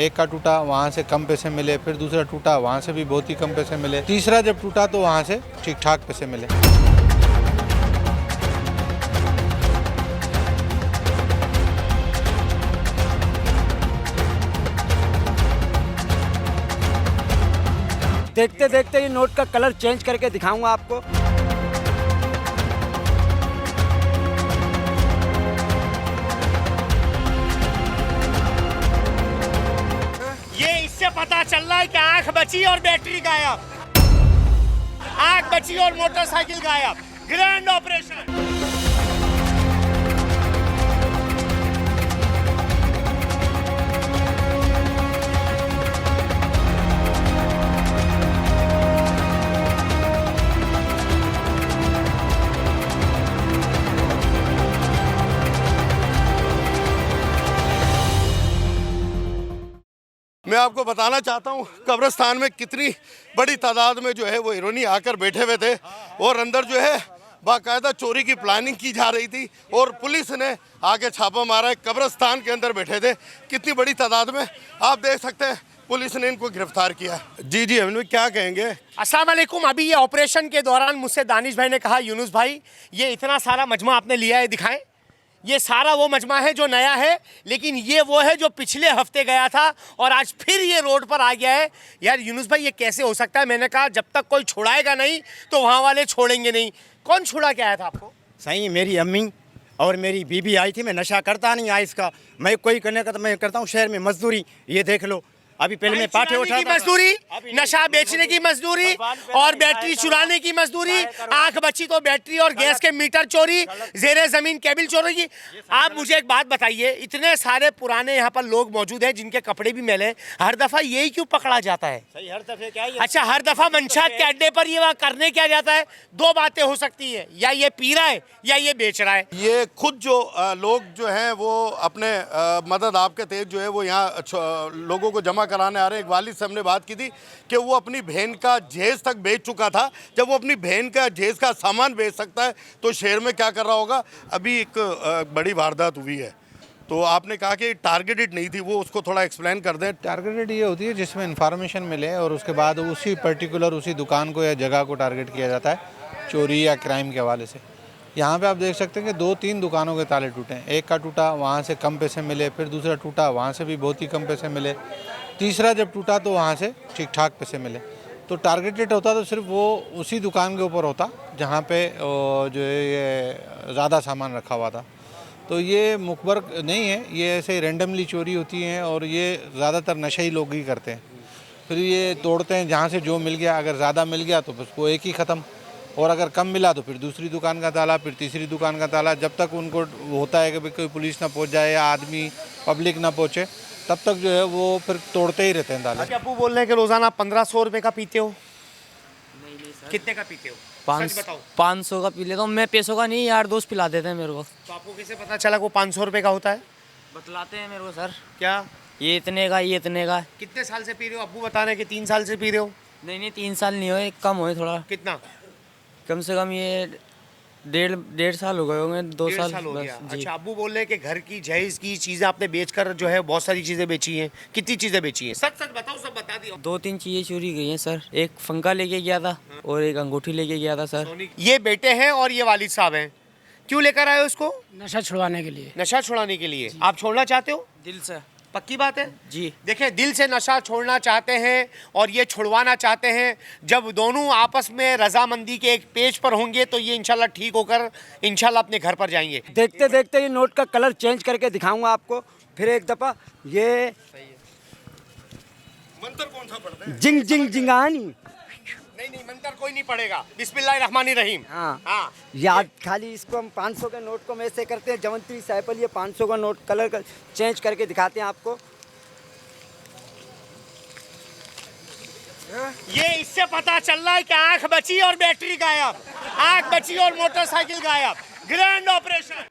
एक का टूटा वहाँ से कम पैसे मिले, फिर दूसरा टूटा वहाँ से भी बहुत ही कम पैसे मिले, तीसरा जब टूटा तो वहाँ से ठीक ठाक पैसे मिले। देखते देखते ये नोट का कलर चेंज करके दिखाऊंगा आपको। ये इससे पता चल रहा है कि आंख बची और बैटरी गायब, आंख बची और मोटरसाइकिल गायब। Grand operation. मैं आपको बताना चाहता हूँ कब्रिस्तान में कितनी बड़ी तादाद में जो है वो हिरोनी आकर बैठे हुए थे और अंदर जो है बाकायदा चोरी की प्लानिंग की जा रही थी और पुलिस ने आगे छापा मारा है। कब्रिस्तान के अंदर बैठे थे कितनी बड़ी तादाद में, आप देख सकते हैं पुलिस ने इनको गिरफ्तार किया। जी जी अमीन, क्या कहेंगे? अस्सलाम वालेकुम। अभी ये ऑपरेशन के दौरान मुझसे दानिश भाई ने कहा, यूनुस भाई ये इतना सारा मजमा आपने लिया है, दिखाएं। ये सारा वो मजमा है जो नया है, लेकिन ये वो है जो पिछले हफ्ते गया था और आज फिर ये रोड पर आ गया है। यार यूनुस भाई ये कैसे हो सकता है? मैंने कहा जब तक कोई छुड़ाएगा नहीं तो वहाँ वाले छोड़ेंगे नहीं। कौन छुड़ा के आया था आपको? सही, मेरी अम्मी और मेरी बीबी आई थी। मैं नशा करता नहीं आइस का, मैं कोई करने का तो मैं करता हूँ शहर में मजदूरी। ये देख लो, अभी पहले मैं पाठे उठा की मजदूरी, नशा बेचने की मजदूरी और बैटरी चुराने की मजदूरी। आंख बची तो बैटरी और गैस के मीटर चोरी, जेरे जमीन केबल चोरी की। आप मुझे एक बात बताइए, इतने सारे पुराने यहाँ पर लोग मौजूद हैं जिनके कपड़े भी मैले, हर दफा यही क्यों पकड़ा जाता है? सही, हर दफे क्या है? अच्छा, हर दफा मंशात के अड्डे पर ये वहाँ करने क्या जाता है? दो बातें हो सकती है, या ये पी रहा है या ये बेच रहा है। ये खुद जो लोग जो हैं वो अपने मदद आपके तेज जो है वो यहाँ लोगों को जमा कराने आ रहे हैं। एक वालिद से हमने बात की थी कि वो अपनी बहन का जहेज तक बेच चुका था। जब वो अपनी बहन का जहेज का सामान बेच सकता है तो शहर में क्या कर रहा होगा? अभी एक बड़ी वारदात हुई है, तो आपने कहा कि टारगेटेड नहीं थी, वो उसको थोड़ा एक्सप्लेन कर दें। टारगेटेड ये होती है जिसमें इंफॉर्मेशन मिले और उसके बाद उसी पर्टिकुलर उसी दुकान को या जगह को टारगेट किया जाता है चोरी या क्राइम के हवाले से। यहाँ पे आप देख सकते हैं कि 2-3 दुकानों के ताले टूटे हैं। एक का टूटा वहाँ से कम पैसे मिले, फिर दूसरा टूटा वहाँ से भी बहुत ही कम पैसे मिले, तीसरा जब टूटा तो वहाँ से ठीक ठाक पैसे मिले। तो टारगेटेड होता तो सिर्फ वो उसी दुकान के ऊपर होता जहाँ पे जो है ये ज़्यादा सामान रखा हुआ था। तो ये मुखबर नहीं है, ये ऐसे रैंडमली चोरी होती हैं और ये ज़्यादातर नशे ही लोग ही करते हैं। फिर ये तोड़ते हैं जहाँ से जो मिल गया, अगर ज़्यादा मिल गया तो बस वो एक ही ख़त्म, और अगर कम मिला तो फिर दूसरी दुकान का ताला, फिर तीसरी दुकान का ताला, जब तक उनको होता है कि भाई कोई पुलिस ना पहुंच जाए या आदमी पब्लिक ना पहुंचे तब तक जो है वो फिर तोड़ते ही रहते हैं ताले। अच्छा, अब्बू बोल रहे हैं कि रोजाना 1500 रुपए का पीते हो? नहीं सर, कितने का पीते हो? सच बताओ। 500 का पी लेता हूँ मैं, पैसों का नहीं, यार दोस्त पिला देते हैं मेरे को। तो आपको कैसे पता चला वो 500 रुपए का होता है? बतलाते हैं मेरे को सर, क्या? ये इतने का, ये इतने का। कितने साल से पी रहे हो? अब्बू बता रहे हैं कि 3 साल से पी रहे हो। नहीं 3 साल नहीं हो, कम हो थोड़ा, कितना? कम से कम ये डेढ़ साल हो गए होंगे, 2 डेढ़ साल साल हो गया। जी। अच्छा, अब्बू बोल रहे हैं कि घर की जहेज की चीजें आपने बेचकर जो है बहुत सारी चीजें बेची हैं। कितनी चीजें बेची हैं? सच सच बताओ, सब बता दियो। 2-3 चीज़ें चोरी गई हैं सर। एक पंखा लेके गया था और एक अंगूठी लेके गया था सर। ये बेटे हैं और ये वालिद साहब हैं। क्यों लेकर आए हो इसको? नशा छुड़वाने के लिए। नशा छुड़ाने के लिए। आप छोड़ना चाहते हो? दिल से। पक्की बात है जी। देखिए, दिल से नशा छोड़ना चाहते हैं और ये छुड़वाना चाहते हैं। जब दोनों आपस में रजामंदी के एक पेज पर होंगे तो ये इंशाल्लाह ठीक होकर इंशाल्लाह अपने घर पर जाएंगे। देखते देखते ये नोट का कलर चेंज करके दिखाऊंगा आपको फिर एक दफा। ये मंत्र कौन सा पढ़ते हैं? जिंग जिंग जिंगानी। नहीं, मंत्र कोई नहीं पड़ेगा। बिस्मिल्लाहिर्रहमानिर्रहीम। हाँ, याद खाली इसको हम 500 के नोट को हम ऐसे करते हैं, जवंतरी साइकिल, ये 500 का नोट कलर का चेंज करके दिखाते हैं आपको। ये इससे पता चल रहा है कि आंख बची और बैटरी गायब, आंख बची और मोटरसाइकिल गायब। Grand operation.